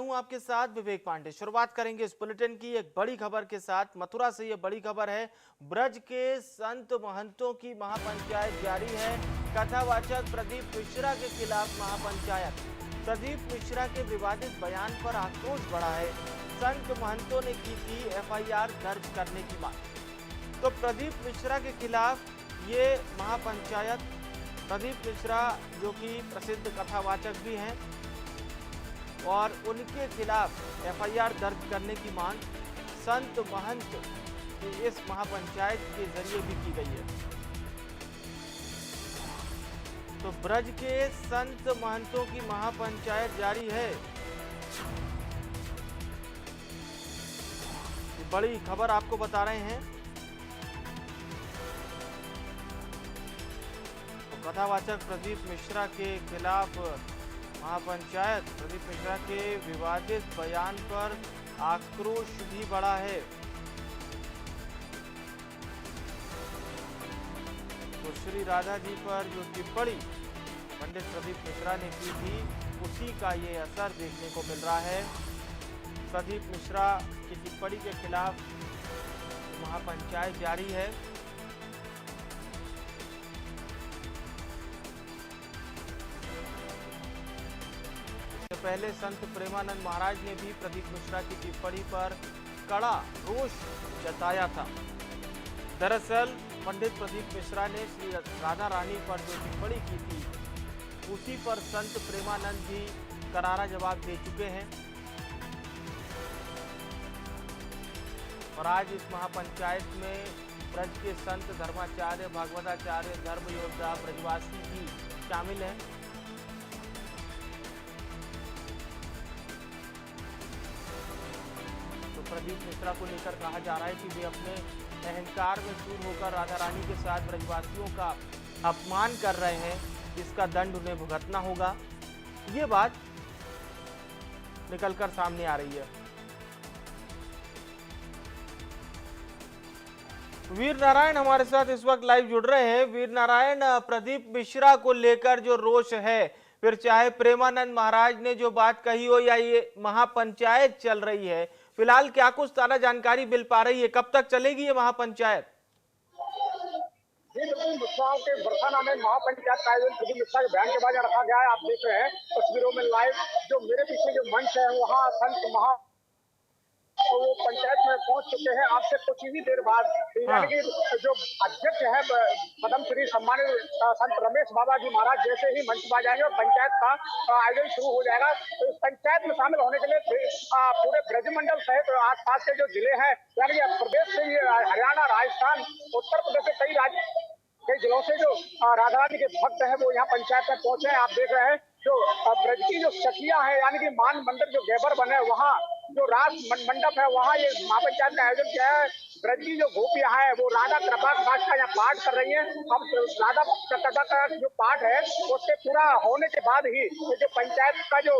हूं आपके साथ विवेक पांडे। शुरुआत करेंगे इस बुलेटिन की एक बड़ी खबर के साथ। मथुरा से ये बड़ी खबर है, ब्रज के संत महंतों की महापंचायत जारी है। कथावाचक प्रदीप मिश्रा के खिलाफ महापंचायत। प्रदीप मिश्रा के विवादित बयान पर आक्रोश बढ़ा है। संत महंतों ने की थी एफआईआर दर्ज करने की मांग। तो प्रदीप मिश्रा के खिलाफ ये महापंचायत, प्रदीप मिश्रा जो कि प्रसिद्ध कथावाचक भी हैं और उनके खिलाफ एफआईआर दर्ज करने की मांग संत महंत की इस महापंचायत के जरिए भी की गई है। तो ब्रज के संत महंतों की महापंचायत जारी है। बड़ी खबर आपको बता रहे हैं। तो कथावाचक प्रदीप मिश्रा के खिलाफ महापंचायत, प्रदीप मिश्रा के विवादित बयान पर आक्रोश भी बढ़ा है। तो श्री राधा जी पर जो टिप्पणी पंडित प्रदीप मिश्रा ने की थी, उसी का ये असर देखने को मिल रहा है। प्रदीप मिश्रा की टिप्पणी के खिलाफ महापंचायत जारी है। पहले संत प्रेमानंद महाराज ने भी प्रदीप मिश्रा की टिप्पणी पर कड़ा रोष जताया था। दरअसल पंडित प्रदीप मिश्रा ने श्री राधा रानी पर जो टिप्पणी की थी, उसी पर संत प्रेमानंद जी करारा जवाब दे चुके हैं। और आज इस महापंचायत में ब्रज के संत धर्माचार्य, भागवताचार्य, धर्म योद्धा, ब्रजवासी भी शामिल हैं। प्रदीप मिश्रा को लेकर कहा जा रहा है कि वे अपने अहंकार में चूर होकर राधा रानी के साथ ब्रजवासियों का अपमान कर रहे हैं, इसका दंड उन्हें भुगतना होगा। ये बात निकलकर सामने आ रही है। वीर नारायण हमारे साथ इस वक्त लाइव जुड़ रहे हैं। वीर नारायण, प्रदीप मिश्रा को लेकर जो रोष है, फिर चाहे प्रेमानंद महाराज ने जो बात कही हो या ये महापंचायत चल रही है, फिलहाल क्या कुछ ताजा जानकारी मिल पा रही है? कब तक चलेगी ये महापंचायत? जी बिल्कुल, मुस्लिम के बरसाना में महापंचायत का आयोजन प्रदीप मिश्रा के बयान के बाद रखा गया है। आप देख रहे हैं तस्वीरों में लाइव, जो मेरे पीछे जो मंच है वहाँ संत महा वो पंचायत में पहुंच चुके हैं। आपसे कुछ ही देर बाद यानी कि जो अध्यक्ष है पद्म श्री सम्मानित संत रमेश बाबा जी महाराज जैसे ही मंच पर जाएंगे और पंचायत का आयोजन शुरू हो जाएगा। तो इस पंचायत में शामिल होने के लिए पूरे ब्रजमंडल सहित आसपास के जो जिले हैं, यानी कि प्रदेश से हरियाणा, राजस्थान, उत्तर प्रदेश से कई जिलों से जो राधा रानी के भक्त हैं वो यहाँ पंचायत में पहुंचे हैं। आप देख रहे हैं जो ब्रज की जो सखियां है, यानी कि मान मंदिर जो गेबर बने, वहाँ जो राज मंडप है, वहाँ ये महापंचायत का आयोजन किया है। ब्रज की जो गोपियां है वो राधा कृपा पाठ का यहाँ पाठ कर रही हैं। अब राधा कृपा का जो पाठ है उसके पूरा होने के बाद ही ये जो पंचायत का जो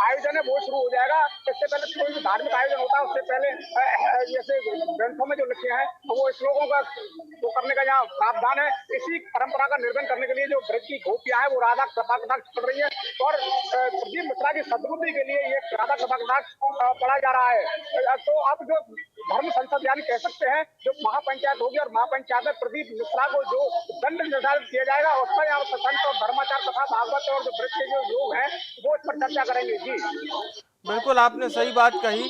आयोजन है वो शुरू हो जाएगा। इससे पहले कोई भी धार्मिक आयोजन होता है उससे पहले जैसे ग्रंथों में जो लिखे हैं वो श्लोकों का वो करने का यहाँ प्रावधान है। इसी परंपरा का निर्वहन करने के लिए जो ब्रज की गोपियां है वो राधा कृपा कटाक्ष कर रही है और प्रदीप मिश्रा की सद्बुद्धि के लिए ये राधा कृपा कटाक्ष पढ़ा जा रहा है। तो अब जो धर्म संसद यानी कह सकते हैं जो महापंचायत होगी और महापंचायत में प्रदीप मिश्रा को जो दंड निर्धारित किया जाएगा उस पर यहाँ संत और धर्माचार तथा भागवत और जो ब्रज के जो लोग हैं वो इस पर चर्चा करेंगे। जी बिल्कुल, आपने सही बात कही।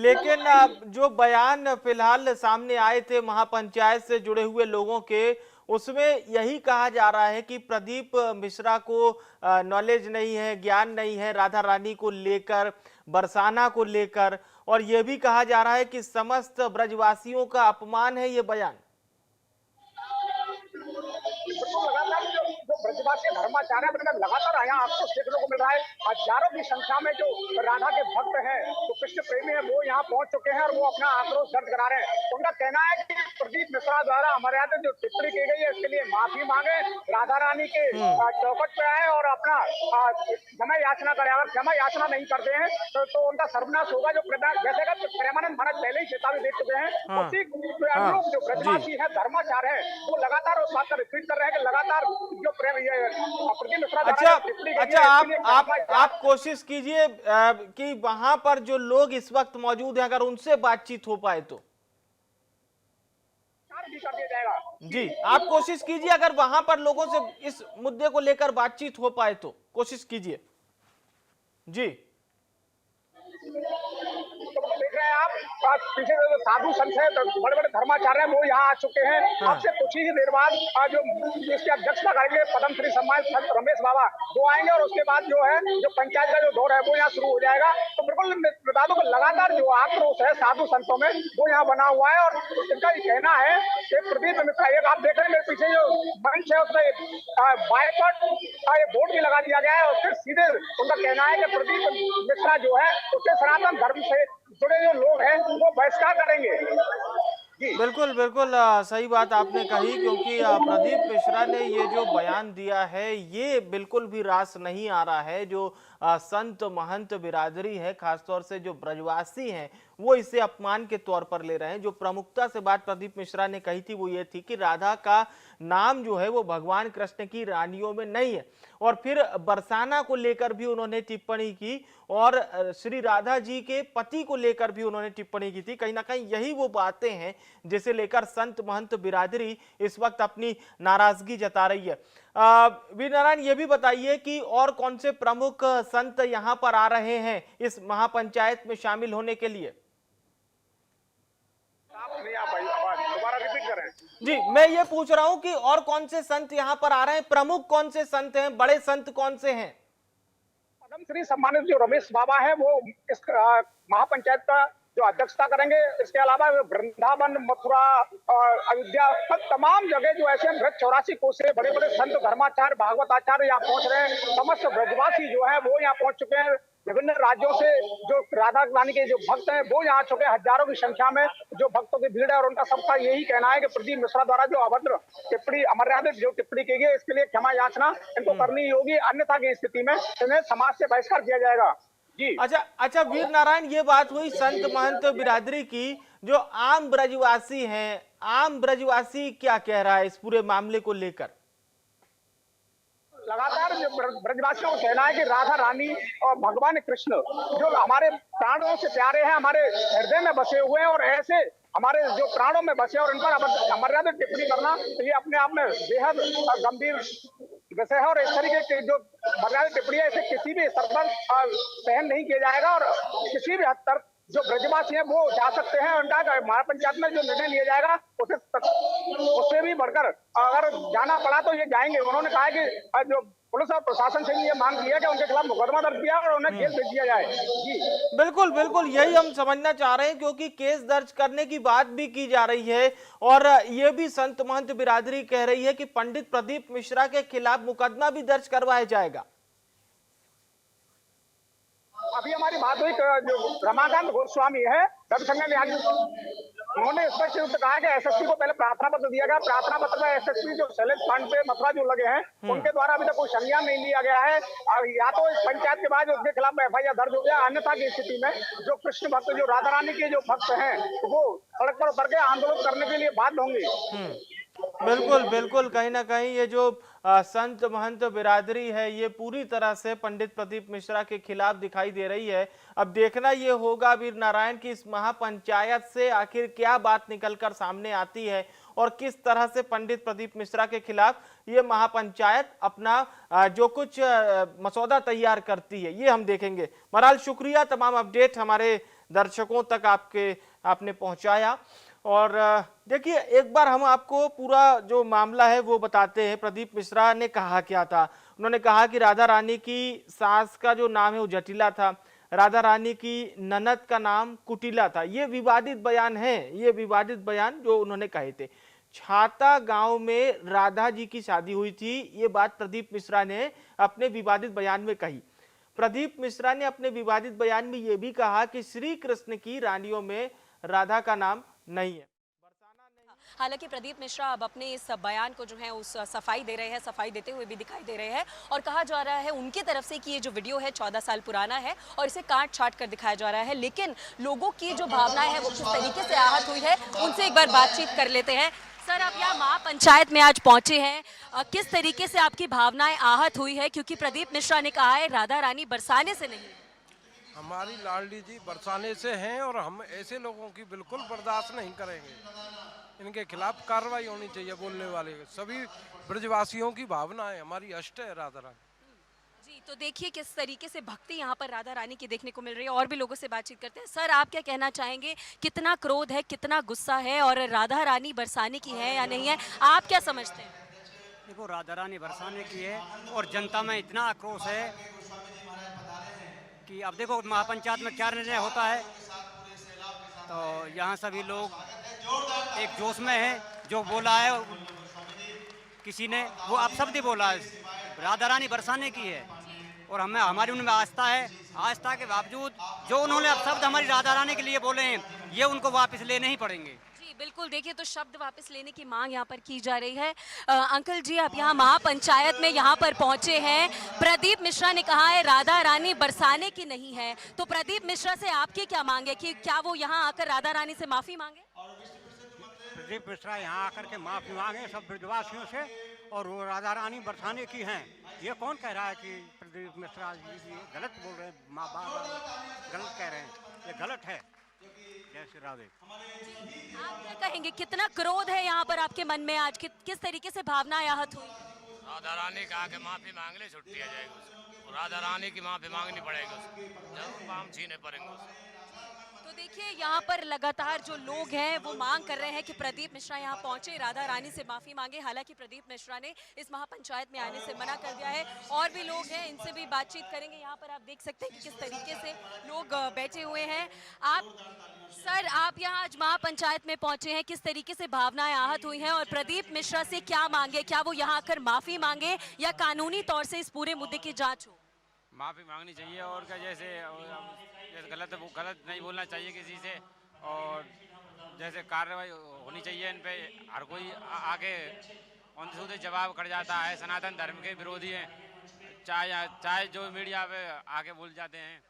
लेकिन जो बयान फिलहाल सामने आए थे महापंचायत से जुड़े हुए लोगों के, उसमें यही कहा जा रहा है कि प्रदीप मिश्रा को नॉलेज नहीं है, ज्ञान नहीं है राधा रानी को लेकर, बरसाना को लेकर, और यह भी कहा जा रहा है कि समस्त ब्रजवासियों का अपमान है ये बयान। ब्रजवासी धर्माचार्य लगातार यहाँ आपको देखने को मिल रहा है। हजारों की संख्या में जो राधा के भक्त हैं, जो कृष्ण प्रेमी है, वो यहाँ पहुंच चुके हैं और वो अपना आक्रोश दर्ज करा रहे हैं। उनका कहना है कि प्रदीप मिश्रा द्वारा हमारे यहाँ जो टिप्पणी की गई है इसके लिए माफी मांगे, राधा रानी के चौखट पे आए और अपना क्षमा याचना करें। अगर क्षमा याचना नहीं करते हैं तो उनका सर्वनाश होगा। जो जैसे प्रेमानंद महाराज पहले ही चेतावनी दे चुके हैं, उसी अनुरूप जो ब्रजवासी है, धर्माचार्य है, वो लगातार उस बात का रिपीट कर रहे हैं कि लगातार जो प्रदीप मिश्रा द्वारा अच्छा टिप्पणी की गई अच्छा, है, इसके लिए आप कोशिश कीजिए कि वहां पर जो लोग इस वक्त मौजूद हैं, अगर उनसे बातचीत हो पाए तो। भी कर दिया जाएगा। जी, आप कोशिश कीजिए, अगर वहां पर लोगों से इस मुद्दे को लेकर बातचीत हो पाए तो कोशिश कीजिए। जी तो देख रहे हैं आप, पीछे जो साधु संत है, बड़े बड़े धर्माचार्य हैं, वो यहाँ आ चुके हैं। हाँ। अब से कुछ ही देर बाद जो इसकी अध्यक्षता करेंगे पद्म श्री सम्मानित संत रमेश बाबा, वो आएंगे और उसके बाद जो है जो पंचायत का जो दौर है वो यहाँ शुरू हो जाएगा। तो बिल्कुल बता दो कि लगातार जो आक्रोश है साधु संतों में वो यहाँ बना हुआ है और इनका ये कहना है कि प्रदीप मिश्रा, एक आप देख रहे हैं मेरे पीछे जो मंच है उसमें बाइकॉट ये बोर्ड भी लगा दिया गया है और फिर सीधे उनका कहना है कि प्रदीप मिश्रा जो है उससे सनातन धर्म से जुड़े जो लोग हैं वो बहिष्कार करेंगे। बिल्कुल बिल्कुल, सही बात आपने कही, क्योंकि प्रदीप मिश्रा ने ये जो बयान दिया है ये बिल्कुल भी रास नहीं आ रहा है। जो संत महंत बिरादरी है, खासतौर से जो ब्रजवासी हैं, वो इसे अपमान के तौर पर ले रहे हैं। जो प्रमुखता से बात प्रदीप मिश्रा ने कही थी वो ये थी कि राधा का नाम जो है वो भगवान कृष्ण की रानियों में नहीं है। और फिर बरसाना को लेकर भी उन्होंने टिप्पणी की और श्री राधा जी के पति को लेकर भी उन्होंने टिप्पणी की थी। कहीं ना कहीं यही वो बातें हैं जिसे लेकर संत महंत बिरादरी इस वक्त अपनी नाराजगी जता रही है। वीर नारायण, ये भी बताइए कि और कौन से प्रमुख संत यहाँ पर आ रहे हैं इस महापंचायत में शामिल होने के लिए? दोबारा रिपीट करें। जी, मैं ये पूछ रहा हूं कि और कौन से संत यहाँ पर आ रहे हैं, प्रमुख कौन से संत हैं, बड़े संत कौन से हैं? पद्म श्री सम्मानित जो रमेश बाबा है वो इस महापंचायत का जो अध्यक्षता करेंगे। इसके अलावा वृंदावन, मथुरा और अयोध्या, तमाम जगह जो ऐसे 84 कोस से बड़े बड़े संत, धर्माचार्य, भागवताचार्य यहाँ पहुंच रहे हैं। समस्त ब्रजवासी जो है वो यहाँ पहुंच चुके हैं। विभिन्न राज्यों से जो राधा रानी के जो भक्त हैं वो यहाँ आ चुके हैं। हजारों की संख्या में जो भक्तों की भीड़ है और उनका सबका यही कहना है कि प्रदीप मिश्रा द्वारा जो अभद्र टिप्पणी, अमर्यादित जो टिप्पणी की गई, इसके लिए क्षमा याचना इनको करनी होगी, अन्यथा की स्थिति में इन्हें समाज से बहिष्कार किया जाएगा। जी अच्छा वीर नारायण, ये बात हुई संत महंत बिरादरी की। जो आम ब्रजवासी हैं, आम ब्रजवासी क्या कह रहा है इस पूरे मामले को लेकर? लगातार ब्रजवासियों को कहना है कि राधा रानी और भगवान कृष्ण जो हमारे प्राणों से प्यारे हैं, हमारे हृदय में बसे हुए हैं और ऐसे हमारे जो प्राणों में बसे और इन पर अमर्यादित टिप्पणी करना तो ये अपने आप में बेहद गंभीर विषय है। और इस तरीके की जो मर्यादित टिप्पणी है इसे किसी भी स्तर पर सहन नहीं किया जाएगा और किसी भी हद तक जो ब्रजवासी हैं वो जा सकते हैं। उनका महापंचायत में जो निर्णय लिया जाएगा उससे भी बढ़कर अगर जाना पड़ा तो ये जाएंगे। उन्होंने कहा कि जो पुलिस और प्रशासन से भी ये मांग की है कि उनके खिलाफ मुकदमा दर्ज किया और उन्हें जेल भेज दिया जाए। जी बिल्कुल बिल्कुल, यही हम समझना चाह रहे हैं, क्योंकि केस दर्ज करने की बात भी की जा रही है और ये भी संत महंत बिरादरी कह रही है कि पंडित प्रदीप मिश्रा के खिलाफ मुकदमा भी दर्ज करवाया जाएगा। अभी हमारी बात हुई जो रमाकांत गोस्वामी है रविशंकर न्यायाधीश, उन्होंने स्पष्ट रूप से कहा कि एसएसपी को पहले प्रार्थना पत्र दिया गया। प्रार्थना पत्र में एसएसपी जो शैलेश फंड पे मथुरा जो लगे हैं उनके द्वारा अभी तक कोई संज्ञान नहीं लिया गया है। या तो इस पंचायत के बाद उसके खिलाफ एफआईआर दर्ज हो गया, अन्यथा की स्थिति में जो कृष्ण भक्त, जो राधा रानी के जो भक्त हैं वो सड़क पर उतर के आंदोलन करने के लिए बाध्य होंगे। बिल्कुल बिल्कुल, कहीं ना कहीं ये जो संत महंत बिरादरी है ये पूरी तरह से पंडित प्रदीप मिश्रा के खिलाफ दिखाई दे रही है। अब देखना ये होगा वीर नारायण की इस महापंचायत से आखिर क्या बात निकलकर सामने आती है और किस तरह से पंडित प्रदीप मिश्रा के खिलाफ ये महापंचायत अपना जो कुछ मसौदा तैयार करती है, ये हम देखेंगे। बहरहाल शुक्रिया, तमाम अपडेट हमारे दर्शकों तक आपने पहुंचाया। और देखिए, एक बार हम आपको पूरा जो मामला है वो बताते हैं। प्रदीप मिश्रा ने कहा क्या था? उन्होंने कहा कि राधा रानी की सास का जो नाम है वो जटिला था, राधा रानी की ननद का नाम कुटिला था। ये विवादित बयान है, ये विवादित बयान जो उन्होंने कहे थे। छाता गांव में राधा जी की शादी हुई थी, ये बात प्रदीप मिश्रा ने अपने विवादित बयान में कही। प्रदीप मिश्रा ने अपने विवादित बयान में ये भी कहा कि श्री कृष्ण की रानियों में राधा का नाम नहीं है। हालांकि प्रदीप मिश्रा अब अपने इस बयान को जो है उस सफाई दे रहे हैं, सफाई देते हुए भी दिखाई दे रहे हैं और कहा जा रहा है उनकी तरफ से कि ये जो वीडियो है 14 साल पुराना है और इसे काट छाट कर दिखाया जा रहा है। लेकिन लोगों की जो भावनाएं हैं वो किस तरीके से आहत हुई है उनसे एक बार बातचीत कर लेते हैं। सर, आप यहाँ महापंचायत में आज पहुंचे हैं, किस तरीके से आपकी भावनाएं आहत हुई है, क्योंकि प्रदीप मिश्रा ने कहा है राधा रानी बरसाने से नहीं। हमारी लाडली जी बरसाने से हैं और हम ऐसे लोगों की बिल्कुल बर्दाश्त नहीं करेंगे। इनके खिलाफ कार्रवाई होनी चाहिए। बोलने वाले सभी ब्रजवासियों की भावना है, हमारी अष्ट है राधा रानी। जी, तो देखिए किस तरीके से भक्ति यहाँ पर राधा रानी की देखने को मिल रही है। और भी लोगों से बातचीत करते हैं। सर, आप क्या कहना चाहेंगे, कितना क्रोध है, कितना गुस्सा है, और राधा रानी बरसाने की है या नहीं है, आप क्या समझते हैं? देखो, राधा रानी बरसाने की है और जनता में इतना आक्रोश है कि अब देखो महापंचायत में क्या निर्णय होता है। तो यहाँ सभी लोग एक जोश में है। जो बोला है किसी ने, वो आप शब्द ही बोला है, राधा रानी बरसाने की है। और हमें हमारी उनमें आस्था है। आस्था के बावजूद जो उन्होंने अब शब्द हमारी राधा रानी के लिए बोले हैं, ये उनको वापस लेने ही पड़ेंगे। जी बिल्कुल, देखिए तो शब्द वापस लेने की मांग यहाँ पर की जा रही है। अंकल जी, आप यहाँ महापंचायत में यहाँ पर पहुंचे हैं। प्रदीप मिश्रा ने कहा है राधा रानी बरसाने की नहीं है, तो प्रदीप मिश्रा से आपकी क्या मांग है कि क्या वो यहाँ आकर राधा रानी से माफी मांगे? प्रदीप मिश्रा यहाँ आकर के माफी मांगे सब ब्रजवासियों से, और वो राधा रानी बरसाने की हैं। ये कौन कह रहा है कि प्रदीप मिश्रा जी गलत बोल रहे हैं, माँ बाप गलत कह रहे हैं? ये गलत है। जय श्री राधे। आप क्या कहेंगे, कितना क्रोध है यहाँ पर आपके मन में आज, किस तरीके से भावनाएं आहत हुई? राधा रानी का आके माफी मांग ले, छुट्टी आ जाएगी उसको। राधा रानी की माफी मांगनी पड़ेगी उसको, जरूर काम छीने पड़ेंगे उसको। तो देखिए यहाँ पर लगातार जो लोग हैं वो मांग कर रहे हैं कि प्रदीप मिश्रा यहाँ पहुंचे, राधा रानी से माफी मांगे। हालांकि प्रदीप मिश्रा ने इस महापंचायत में आने से मना कर दिया है। और भी लोग हैं, इनसे भी बातचीत करेंगे। यहाँ पर आप देख सकते हैं कि किस तरीके से लोग बैठे हुए हैं। सर, आप यहाँ आज महापंचायत में पहुंचे हैं, किस तरीके से भावनाएं आहत हुई हैं, और प्रदीप मिश्रा से क्या मांगे? क्या वो यहाँ आकर माफी मांगे या कानूनी तौर से इस पूरे मुद्दे की जांच हो? माफी मांगनी चाहिए। और क्या, जैसे गलत है वो गलत नहीं बोलना चाहिए किसी से, और जैसे कार्रवाई होनी चाहिए इन पे। हर कोई आगे उनसे जवाब कर जाता है। सनातन धर्म के विरोधी हैं, चाहे जो मीडिया पे आके बोल जाते हैं,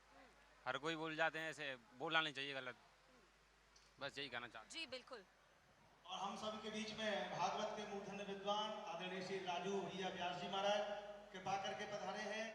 हर कोई बोल जाते हैं। ऐसे बोलना नहीं चाहिए गलत। बस यही कहना चाहता हूं। जी बिल्कुल। और हम सभी के बीच में भागवत के मूर्धन्य विद्वान आदरणीय श्री राजू भैया व्यास जी महाराज कृपा करके पधारे हैं।